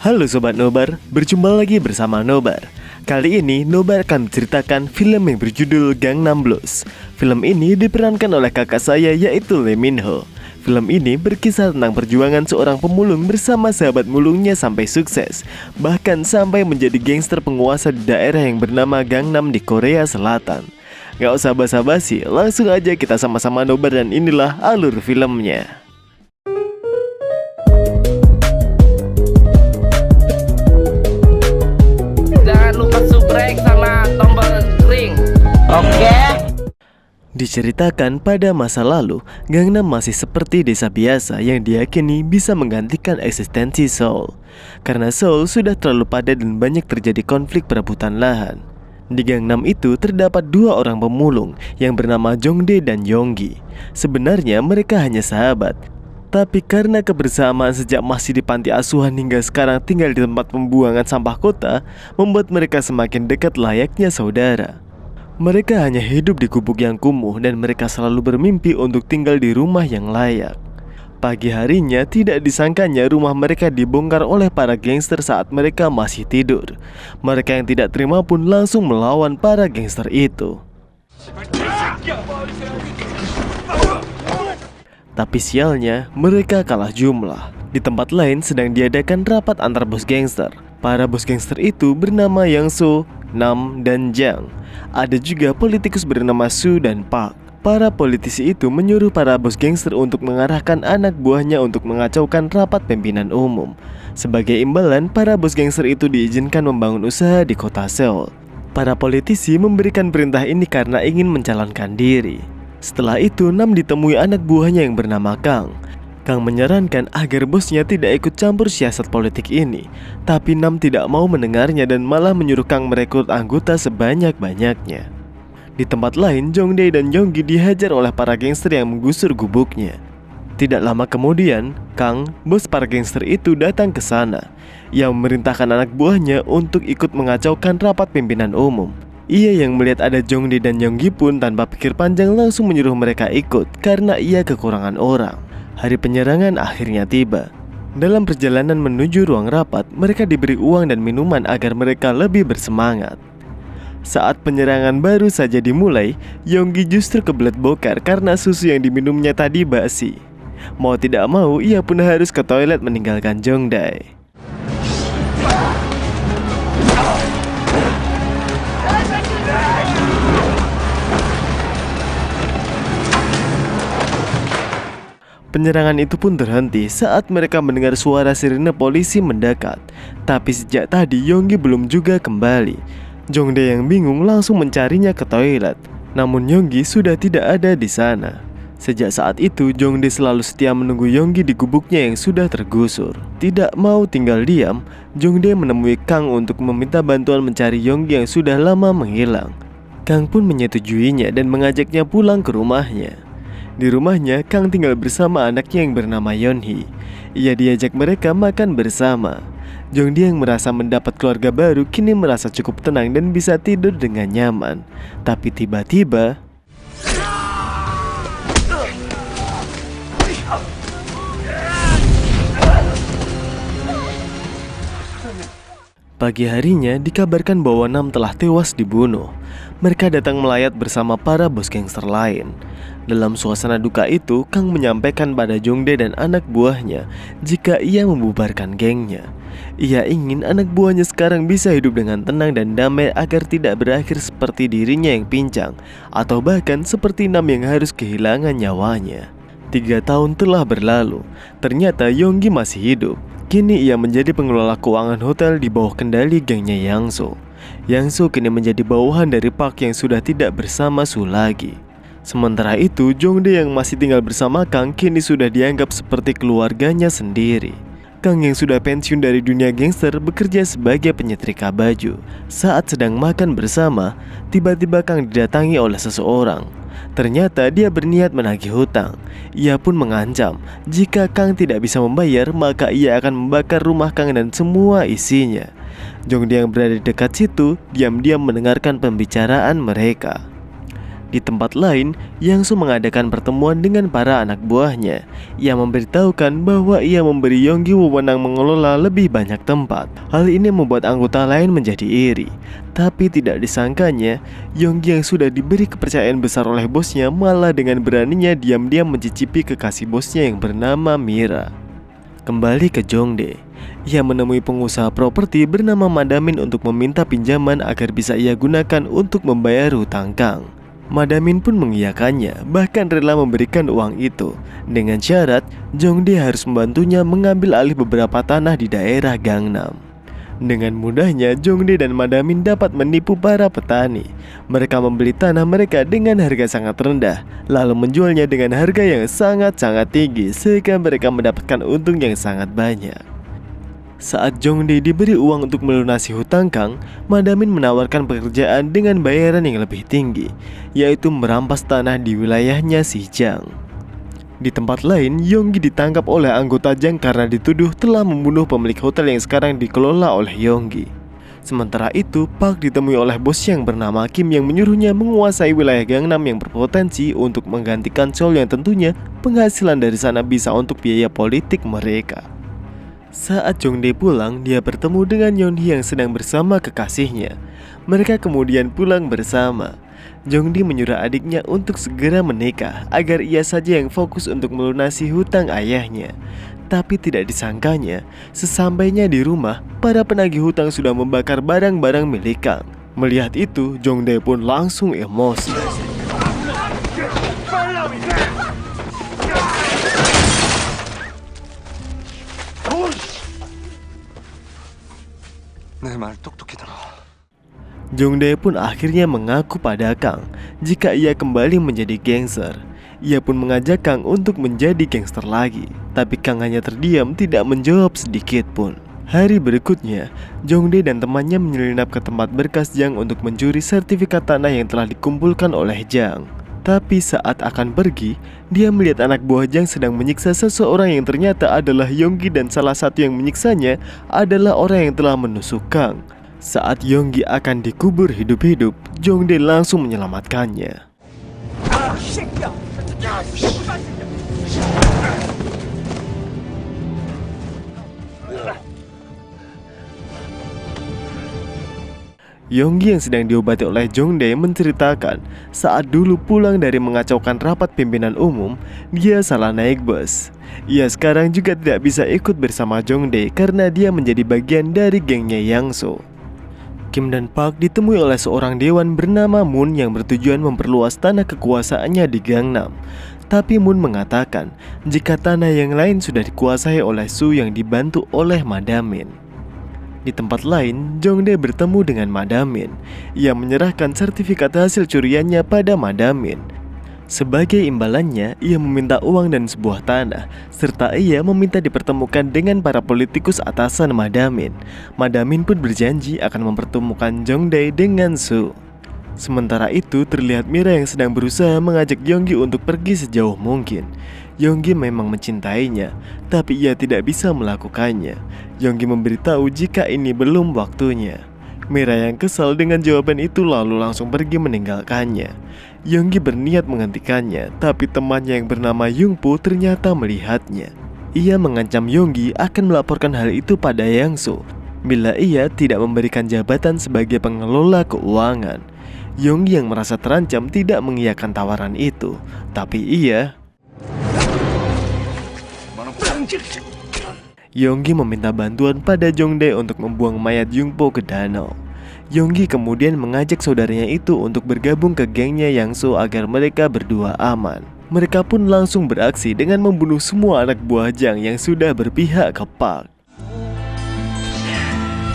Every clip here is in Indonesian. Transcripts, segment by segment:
Halo Sobat Nobar, berjumpa lagi bersama Nobar. Kali ini Nobar akan menceritakan film yang berjudul Gangnam Blues. Film ini diperankan oleh kakak saya yaitu Lee Min Ho. Film ini berkisah tentang perjuangan seorang pemulung bersama sahabat mulungnya sampai sukses, bahkan sampai menjadi gangster penguasa di daerah yang bernama Gangnam di Korea Selatan. Gak usah basa-basi, langsung aja kita sama-sama nobar dan inilah alur filmnya. Sama tombol ring. Oke. Diceritakan pada masa lalu, Gangnam masih seperti desa biasa yang diyakini bisa menggantikan eksistensi Seoul. Karena Seoul sudah terlalu padat dan banyak terjadi konflik perebutan lahan. Di Gangnam itu terdapat dua orang pemulung yang bernama Jongdae dan Yonggi. Sebenarnya mereka hanya sahabat, tapi karena kebersamaan sejak masih di panti asuhan hingga sekarang tinggal di tempat pembuangan sampah kota, membuat mereka semakin dekat layaknya saudara. Mereka hanya hidup di gubuk yang kumuh dan mereka selalu bermimpi untuk tinggal di rumah yang layak. Pagi harinya tidak disangkanya rumah mereka dibongkar oleh para gangster saat mereka masih tidur. Mereka yang tidak terima pun langsung melawan para gangster itu. Tapi sialnya, mereka kalah jumlah. Di tempat lain sedang diadakan rapat antar bos gangster. Para bos gangster itu bernama Yang So, Nam, dan Jang. Ada juga politikus bernama Su dan Park. Para politisi itu menyuruh para bos gangster untuk mengarahkan anak buahnya untuk mengacaukan rapat pimpinan umum. Sebagai imbalan, para bos gangster itu diizinkan membangun usaha di kota Seoul. Para politisi memberikan perintah ini karena ingin mencalonkan diri. Setelah itu, Nam ditemui anak buahnya yang bernama Kang. Kang menyarankan agar bosnya tidak ikut campur siasat politik ini. Tapi Nam tidak mau mendengarnya dan malah menyuruh Kang merekrut anggota sebanyak-banyaknya. Di tempat lain, Jongdae dan Yonggi dihajar oleh para gangster yang menggusur gubuknya. Tidak lama kemudian, Kang, bos para gangster itu datang ke sana. Ia memerintahkan anak buahnya untuk ikut mengacaukan rapat pimpinan umum. Ia yang melihat ada Jongdae dan Yonggi pun tanpa pikir panjang langsung menyuruh mereka ikut karena ia kekurangan orang. Hari penyerangan akhirnya tiba. Dalam perjalanan menuju ruang rapat, mereka diberi uang dan minuman agar mereka lebih bersemangat. Saat penyerangan baru saja dimulai, Yonggi justru kebelet bokar karena susu yang diminumnya tadi basi. Mau tidak mau, ia pun harus ke toilet meninggalkan Jongdae. Penyerangan itu pun terhenti saat mereka mendengar suara sirine polisi mendekat. Tapi sejak tadi Yonggi belum juga kembali. Jongdae yang bingung langsung mencarinya ke toilet. Namun Yonggi sudah tidak ada di sana. Sejak saat itu Jongdae selalu setia menunggu Yonggi di gubuknya yang sudah tergusur. Tidak mau tinggal diam, Jongdae menemui Kang untuk meminta bantuan mencari Yonggi yang sudah lama menghilang. Kang pun menyetujuinya dan mengajaknya pulang ke rumahnya. Di rumahnya, Kang tinggal bersama anaknya yang bernama Yeonhee. Ia diajak mereka makan bersama. Jongdae yang merasa mendapat keluarga baru kini merasa cukup tenang dan bisa tidur dengan nyaman. Tapi tiba-tiba pagi harinya dikabarkan bahwa Nam telah tewas dibunuh. Mereka datang melayat bersama para bos gangster lain. Dalam suasana duka itu, Kang menyampaikan pada Jongdae dan anak buahnya jika ia membubarkan gengnya. Ia ingin anak buahnya sekarang bisa hidup dengan tenang dan damai agar tidak berakhir seperti dirinya yang pincang, atau bahkan seperti Nam yang harus kehilangan nyawanya. 3 tahun telah berlalu, ternyata Yonggi masih hidup. Kini ia menjadi pengelola keuangan hotel di bawah kendali gengnya Yang So. Yang So kini menjadi bawahan dari Park yang sudah tidak bersama Su lagi. Sementara itu, Jongdae yang masih tinggal bersama Kang kini sudah dianggap seperti keluarganya sendiri. Kang yang sudah pensiun dari dunia gangster bekerja sebagai penyetrika baju. Saat sedang makan bersama, tiba-tiba Kang didatangi oleh seseorang. Ternyata dia berniat menagih hutang. Ia pun mengancam, jika Kang tidak bisa membayar, maka ia akan membakar rumah Kang dan semua isinya. Jongde yang berada di dekat situ diam-diam mendengarkan pembicaraan mereka. Di tempat lain, Yang Su mengadakan pertemuan dengan para anak buahnya. Ia memberitahukan bahwa ia memberi Yonggi wewenang mengelola lebih banyak tempat. Hal ini membuat anggota lain menjadi iri. Tapi tidak disangkanya, Yonggi yang sudah diberi kepercayaan besar oleh bosnya malah dengan beraninya diam-diam mencicipi kekasih bosnya yang bernama Mira. Kembali ke Jongde, ia menemui pengusaha properti bernama Madamin untuk meminta pinjaman agar bisa ia gunakan untuk membayar hutang Kang. Madamin pun mengiyakannya, bahkan rela memberikan uang itu dengan syarat Jongde harus membantunya mengambil alih beberapa tanah di daerah Gangnam. Dengan mudahnya Jongde dan Madamin dapat menipu para petani. Mereka membeli tanah mereka dengan harga sangat rendah, lalu menjualnya dengan harga yang sangat-sangat tinggi sehingga mereka mendapatkan untung yang sangat banyak. Saat Jongde diberi uang untuk melunasi hutang Kang, Madamin menawarkan pekerjaan dengan bayaran yang lebih tinggi, yaitu merampas tanah di wilayahnya si Jang. Di tempat lain, Yonggi ditangkap oleh anggota Jang karena dituduh telah membunuh pemilik hotel yang sekarang dikelola oleh Yonggi. Sementara itu, Park ditemui oleh bos yang bernama Kim yang menyuruhnya menguasai wilayah Gangnam yang berpotensi untuk menggantikan Seoul yang tentunya penghasilan dari sana bisa untuk biaya politik mereka. Saat Jongde pulang, dia bertemu dengan Yeonhee yang sedang bersama kekasihnya. Mereka kemudian pulang bersama. Jongde menyuruh adiknya untuk segera menikah agar ia saja yang fokus untuk melunasi hutang ayahnya. Tapi tidak disangkanya, sesampainya di rumah, para penagih hutang sudah membakar barang-barang milik Kang. Melihat itu, Jongde pun langsung emosi. Jongde pun akhirnya mengaku pada Kang jika ia kembali menjadi gangster. Ia pun mengajak Kang untuk menjadi gangster lagi. Tapi Kang hanya terdiam, tidak menjawab sedikit pun. Hari berikutnya, Jongde dan temannya menyelinap ke tempat berkas Jang untuk mencuri sertifikat tanah yang telah dikumpulkan oleh Jang. Tapi saat akan pergi, dia melihat anak buah Jang sedang menyiksa seseorang yang ternyata adalah Yonggi dan salah satu yang menyiksanya adalah orang yang telah menusuk Kang. Saat Yonggi akan dikubur hidup-hidup, Jongde langsung menyelamatkannya. Yonggi yang sedang diobati oleh Jongde menceritakan saat dulu pulang dari mengacaukan rapat pimpinan umum, dia salah naik bus. Ia sekarang juga tidak bisa ikut bersama Jongde karena dia menjadi bagian dari gengnya Yang So. Kim dan Park ditemui oleh seorang dewan bernama Moon yang bertujuan memperluas tanah kekuasaannya di Gangnam. Tapi Moon mengatakan jika tanah yang lain sudah dikuasai oleh Su yang dibantu oleh Madamin. Di tempat lain, Jongde bertemu dengan Madamin. Ia menyerahkan sertifikat hasil curiannya pada Madamin. Sebagai imbalannya, ia meminta uang dan sebuah tanah, serta ia meminta dipertemukan dengan para politikus atasan Madamin. Madamin pun berjanji akan mempertemukan Jongde dengan Su. Sementara itu, terlihat Mira yang sedang berusaha mengajak Yonggi untuk pergi sejauh mungkin. Yonggi memang mencintainya, tapi ia tidak bisa melakukannya. Yonggi memberitahu jika ini belum waktunya. Mira yang kesal dengan jawaban itu lalu langsung pergi meninggalkannya. Yonggi berniat menghentikannya, tapi temannya yang bernama Yungpo ternyata melihatnya. Ia mengancam Yonggi akan melaporkan hal itu pada Yang So bila ia tidak memberikan jabatan sebagai pengelola keuangan. Yonggi yang merasa terancam tidak mengiyakan tawaran itu, tapi Yonggi meminta bantuan pada Jongde untuk membuang mayat Yungpo ke danau. Yonggi kemudian mengajak saudaranya itu untuk bergabung ke gengnya Yang So agar mereka berdua aman. Mereka pun langsung beraksi dengan membunuh semua anak buah Jang yang sudah berpihak ke Park.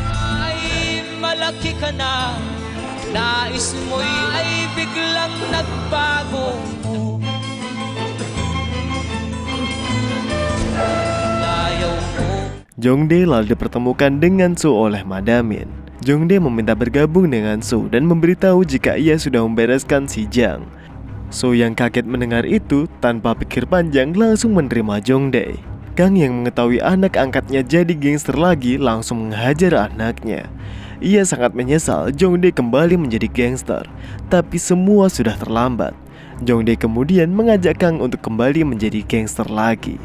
Ay, malaki ka na, nais mo'y ay biglang nagbago. Jongdae lalu dipertemukan dengan So oleh Madamin. Jongdae meminta bergabung dengan So dan memberitahu jika ia sudah membereskan si Jang. So yang kaget mendengar itu tanpa pikir panjang langsung menerima Jongdae. Kang yang mengetahui anak angkatnya jadi gangster lagi langsung menghajar anaknya. Ia sangat menyesal Jongdae kembali menjadi gangster, tapi semua sudah terlambat. Jongdae kemudian mengajak Kang untuk kembali menjadi gangster lagi.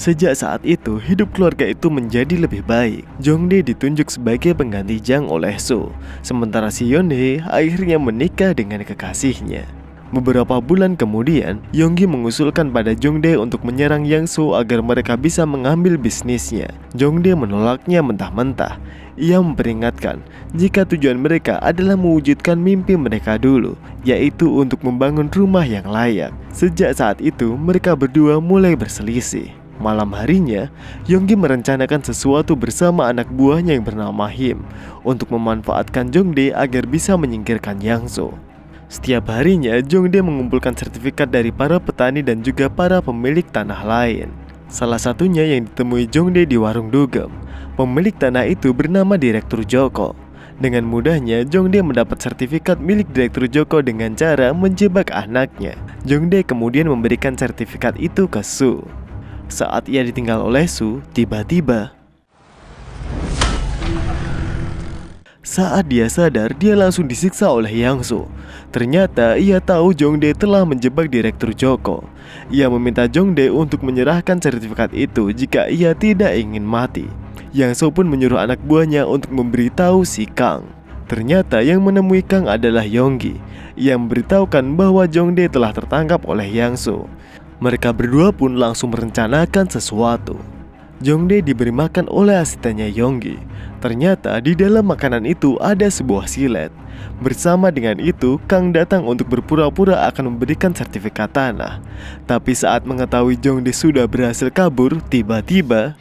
Sejak saat itu, hidup keluarga itu menjadi lebih baik. Jongdae ditunjuk sebagai pengganti Jang oleh So, sementara si Yeonhae akhirnya menikah dengan kekasihnya. Beberapa bulan kemudian, Yonggi mengusulkan pada Jongdae untuk menyerang Yang So agar mereka bisa mengambil bisnisnya. Jongdae menolaknya mentah-mentah. Ia memperingatkan jika tujuan mereka adalah mewujudkan mimpi mereka dulu, yaitu untuk membangun rumah yang layak. Sejak saat itu, mereka berdua mulai berselisih. Malam harinya, Yonggi merencanakan sesuatu bersama anak buahnya yang bernama Him untuk memanfaatkan Jongdae agar bisa menyingkirkan Yang So. Setiap harinya, Jongdae mengumpulkan sertifikat dari para petani dan juga para pemilik tanah lain. Salah satunya yang ditemui Jongdae di warung dugem. Pemilik tanah itu bernama Direktur Joko. Dengan mudahnya, Jongdae mendapat sertifikat milik Direktur Joko dengan cara menjebak anaknya. Jongdae kemudian memberikan sertifikat itu ke Su. Saat ia ditinggal oleh Su, tiba-tiba saat dia sadar, dia langsung disiksa oleh Yang So. Ternyata ia tahu Jongdae telah menjebak Direktur Joko. Ia meminta Jongdae untuk menyerahkan sertifikat itu jika ia tidak ingin mati. Yang So pun menyuruh anak buahnya untuk memberitahu si Kang. Ternyata yang menemui Kang adalah Yonggi. Ia memberitahukan bahwa Jongdae telah tertangkap oleh Yang So. Mereka berdua pun langsung merencanakan sesuatu. Jongdae diberi makan oleh asistennya Yonggi. Ternyata di dalam makanan itu ada sebuah silet. Bersama dengan itu, Kang datang untuk berpura-pura akan memberikan sertifikat tanah. Tapi saat mengetahui Jongdae sudah berhasil kabur, tiba-tiba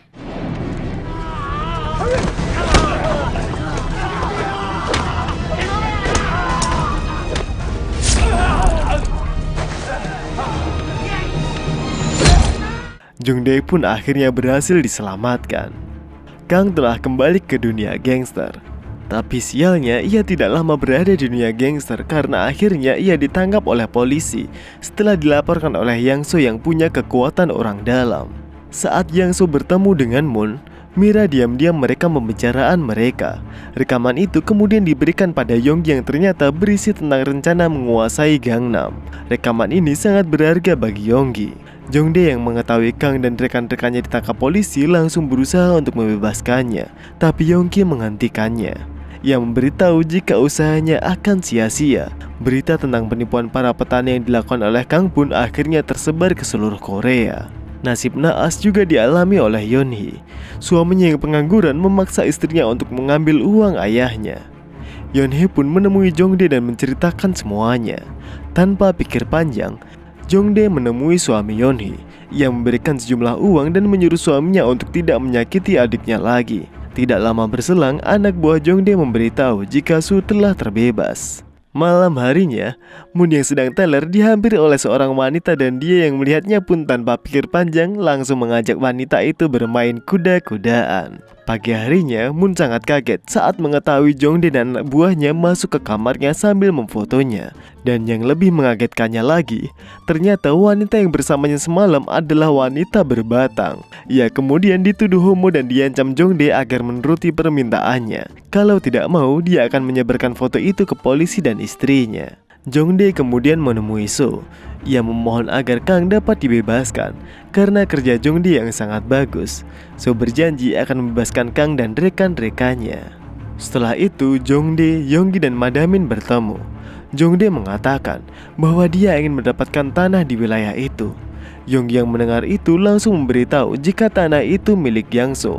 Jongdae pun akhirnya berhasil diselamatkan. Kang telah kembali ke dunia gangster. Tapi sialnya ia tidak lama berada di dunia gangster karena akhirnya ia ditangkap oleh polisi setelah dilaporkan oleh Yang So yang punya kekuatan orang dalam. Saat Yang So bertemu dengan Moon, Mira diam-diam merekam pembicaraan mereka. Rekaman itu kemudian diberikan pada Yonggi yang ternyata berisi tentang rencana menguasai Gangnam. Rekaman ini sangat berharga bagi Yonggi. Jongdae yang mengetahui Kang dan rekan-rekannya ditangkap polisi langsung berusaha untuk membebaskannya, tapi Yonggi menghentikannya. Ia memberitahu jika usahanya akan sia-sia. Berita tentang penipuan para petani yang dilakukan oleh Kang pun akhirnya tersebar ke seluruh Korea. Nasib naas juga dialami oleh Yeonhee. Suaminya yang pengangguran memaksa istrinya untuk mengambil uang ayahnya. Yeonhee pun menemui Jongdae dan menceritakan semuanya. Tanpa pikir panjang, Jongdae menemui suami Yeonhee. Ia memberikan sejumlah uang dan menyuruh suaminya untuk tidak menyakiti adiknya lagi. Tidak lama berselang, anak buah Jongdae memberitahu jika Su telah terbebas. Malam harinya, Moon yang sedang teler dihampiri oleh seorang wanita dan dia yang melihatnya pun tanpa pikir panjang langsung mengajak wanita itu bermain kuda-kudaan. Pagi harinya, Moon sangat kaget saat mengetahui Jongdae dan anak buahnya masuk ke kamarnya sambil memfotonya. Dan yang lebih mengagetkannya lagi, ternyata wanita yang bersamanya semalam adalah wanita berbatang. Ia kemudian dituduh homo dan diancam Jongdae agar menuruti permintaannya. Kalau tidak mau, dia akan menyebarkan foto itu ke polisi dan istrinya. Jongdae kemudian menemui So. Ia memohon agar Kang dapat dibebaskan karena kerja Jongdae yang sangat bagus. So berjanji akan membebaskan Kang dan rekan-rekannya. Setelah itu, Jongdae, Yonggi dan Madamin bertemu. Jongdae mengatakan bahwa dia ingin mendapatkan tanah di wilayah itu. Yonggi yang mendengar itu langsung memberitahu jika tanah itu milik Yang So.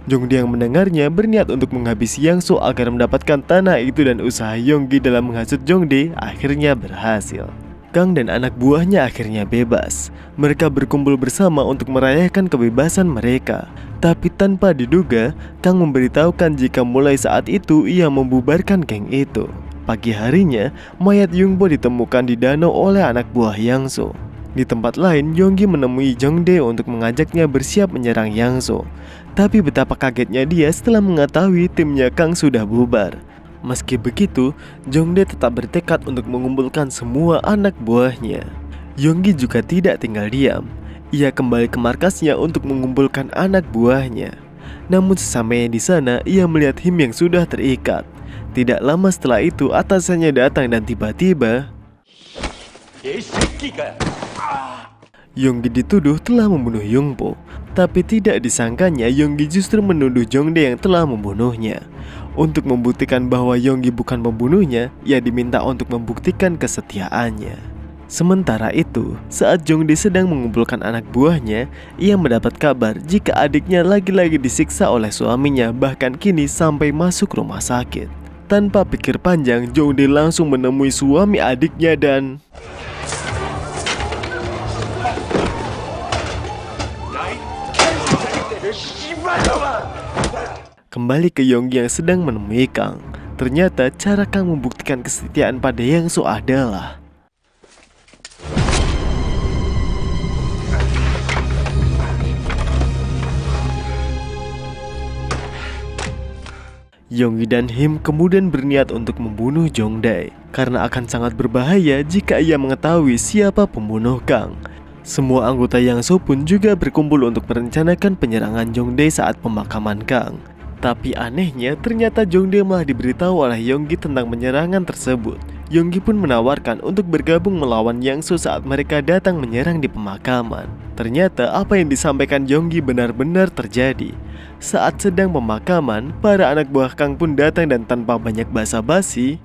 Jongdae yang mendengarnya berniat untuk menghabisi Yang So agar mendapatkan tanah itu dan usaha Yonggi dalam menghasut Jongdae akhirnya berhasil. Kang dan anak buahnya akhirnya bebas. Mereka berkumpul bersama untuk merayakan kebebasan mereka. Tapi tanpa diduga, Kang memberitahukan jika mulai saat itu ia membubarkan geng itu. Pagi harinya, mayat Yungbo ditemukan di danau oleh anak buah Yang So. Di tempat lain, Yonggi menemui Jongdae untuk mengajaknya bersiap menyerang Yang So. Tapi betapa kagetnya dia setelah mengetahui timnya Kang sudah bubar. Meski begitu, Jongdae tetap bertekad untuk mengumpulkan semua anak buahnya. Yonggi juga tidak tinggal diam. Ia kembali ke markasnya untuk mengumpulkan anak buahnya. Namun sesampainya di sana, ia melihat Him yang sudah terikat. Tidak lama setelah itu, atasannya datang dan tiba-tiba Yonggi dituduh telah membunuh Yongpo. Tapi tidak disangkanya Yonggi justru menuduh Jongdae yang telah membunuhnya. Untuk membuktikan bahwa Yonggi bukan pembunuhnya, ia diminta untuk membuktikan kesetiaannya. Sementara itu, saat Jongdae sedang mengumpulkan anak buahnya, ia mendapat kabar jika adiknya lagi-lagi disiksa oleh suaminya, bahkan kini sampai masuk rumah sakit. Tanpa pikir panjang, Jongdae langsung menemui suami adiknya dan kembali ke Yonggi yang sedang menemui Kang. Ternyata cara Kang membuktikan kesetiaan pada Yang So adalah Yonggi dan Him kemudian berniat untuk membunuh Jongdae karena akan sangat berbahaya jika ia mengetahui siapa pembunuh Kang. Semua anggota Yang So pun juga berkumpul untuk merencanakan penyerangan Jongdae saat pemakaman Kang. Tapi anehnya ternyata Jongdae malah diberitahu oleh Yonggi tentang penyerangan tersebut. Yonggi pun menawarkan untuk bergabung melawan Yang So saat mereka datang menyerang di pemakaman. Ternyata apa yang disampaikan Yonggi benar-benar terjadi. Saat sedang pemakaman, para anak buah Kang pun datang dan tanpa banyak basa-basi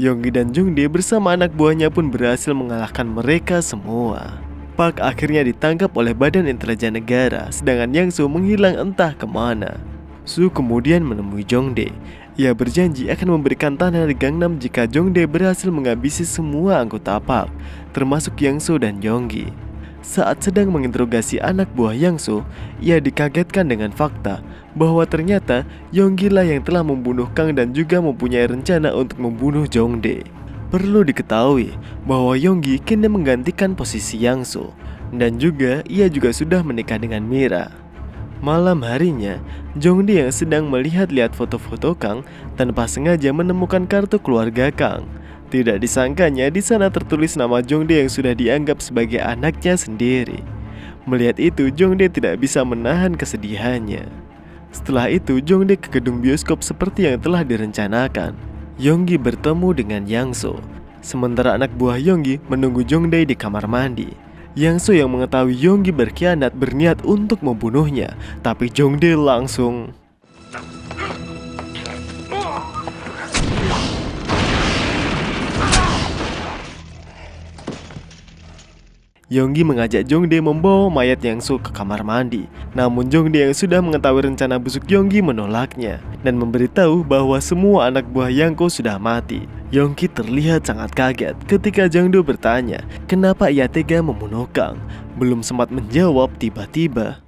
Yonggi dan Jongdae bersama anak buahnya pun berhasil mengalahkan mereka semua. Park akhirnya ditangkap oleh Badan Intelijen Negara, sedangkan Yang So menghilang entah kemana. Su kemudian menemui Jongdae. Ia berjanji akan memberikan tanah di Gangnam jika Jongdae berhasil menghabisi semua anggota Park, termasuk Yang So dan Yonggi. Saat sedang menginterogasi anak buah Yang So, ia dikagetkan dengan fakta bahwa ternyata Yonggi lah yang telah membunuh Kang dan juga mempunyai rencana untuk membunuh Jongdae. Perlu diketahui bahwa Yonggi kini menggantikan posisi Yang So, dan juga ia juga sudah menikah dengan Mira. Malam harinya, Jongdae yang sedang melihat-lihat foto-foto Kang tanpa sengaja menemukan kartu keluarga Kang. Tidak disangkanya di sana tertulis nama Jongdae yang sudah dianggap sebagai anaknya sendiri. Melihat itu, Jongdae tidak bisa menahan kesedihannya. Setelah itu, Jongdae ke gedung bioskop seperti yang telah direncanakan. Yonggi bertemu dengan Yang So. Sementara anak buah Yonggi menunggu Jongdae di kamar mandi. Yang So yang mengetahui Yonggi berkhianat berniat untuk membunuhnya, tapi Jongdae langsung Yonggi mengajak Jongdae membawa mayat Yang So ke kamar mandi. Namun Jongdae yang sudah mengetahui rencana busuk Yonggi menolaknya dan memberitahu bahwa semua anak buah Yang So sudah mati. Yonggi terlihat sangat kaget ketika Jongdae bertanya kenapa ia tega membunuh Kang. Belum sempat menjawab, tiba-tiba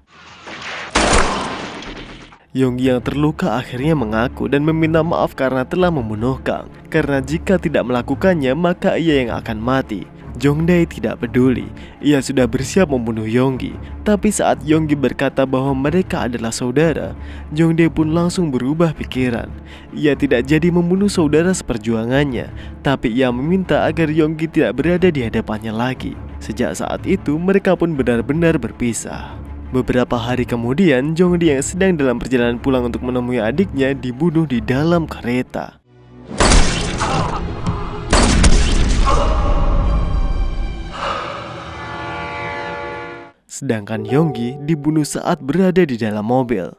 Yonggi yang terluka akhirnya mengaku dan meminta maaf karena telah membunuh Kang. Karena jika tidak melakukannya maka ia yang akan mati. Jongdae tidak peduli, ia sudah bersiap membunuh Yonggi. Tapi saat Yonggi berkata bahwa mereka adalah saudara, Jongdae pun langsung berubah pikiran. Ia tidak jadi membunuh saudara seperjuangannya, tapi ia meminta agar Yonggi tidak berada di hadapannya lagi. Sejak saat itu mereka pun benar-benar berpisah. Beberapa hari kemudian, Jongdae yang sedang dalam perjalanan pulang untuk menemui adiknya dibunuh di dalam kereta. Sedangkan Yonggi dibunuh saat berada di dalam mobil.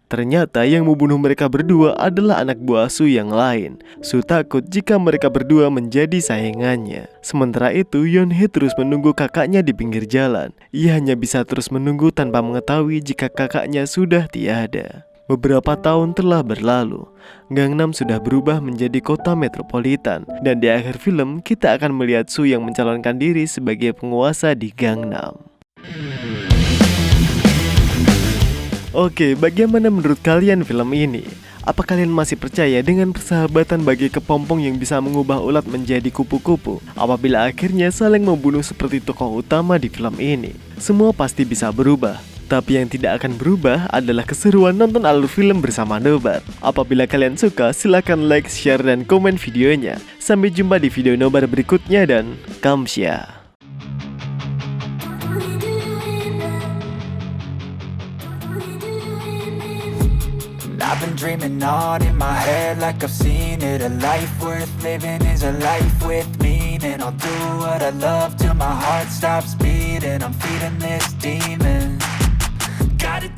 Ternyata yang membunuh mereka berdua adalah anak buah Su yang lain. Su takut jika mereka berdua menjadi saingannya. Sementara itu, Yeon-hee terus menunggu kakaknya di pinggir jalan. Ia hanya bisa terus menunggu tanpa mengetahui jika kakaknya sudah tiada. Beberapa tahun telah berlalu. Gangnam sudah berubah menjadi kota metropolitan. Dan di akhir film, kita akan melihat Su yang mencalonkan diri sebagai penguasa di Gangnam. Oke, bagaimana menurut kalian film ini? Apa kalian masih percaya dengan persahabatan bagi kepompong yang bisa mengubah ulat menjadi kupu-kupu apabila akhirnya saling membunuh seperti tokoh utama di film ini? Semua pasti bisa berubah, tapi yang tidak akan berubah adalah keseruan nonton alur film bersama Nobar. Apabila kalian suka, silahkan like, share, dan komen videonya. Sampai jumpa di video Nobar berikutnya dan kamsya. I've been dreaming on in my head like I've seen it. A life worth living is a life with meaning. I'll do what I love till my heart stops beating. I'm feeding this demon. Gotta take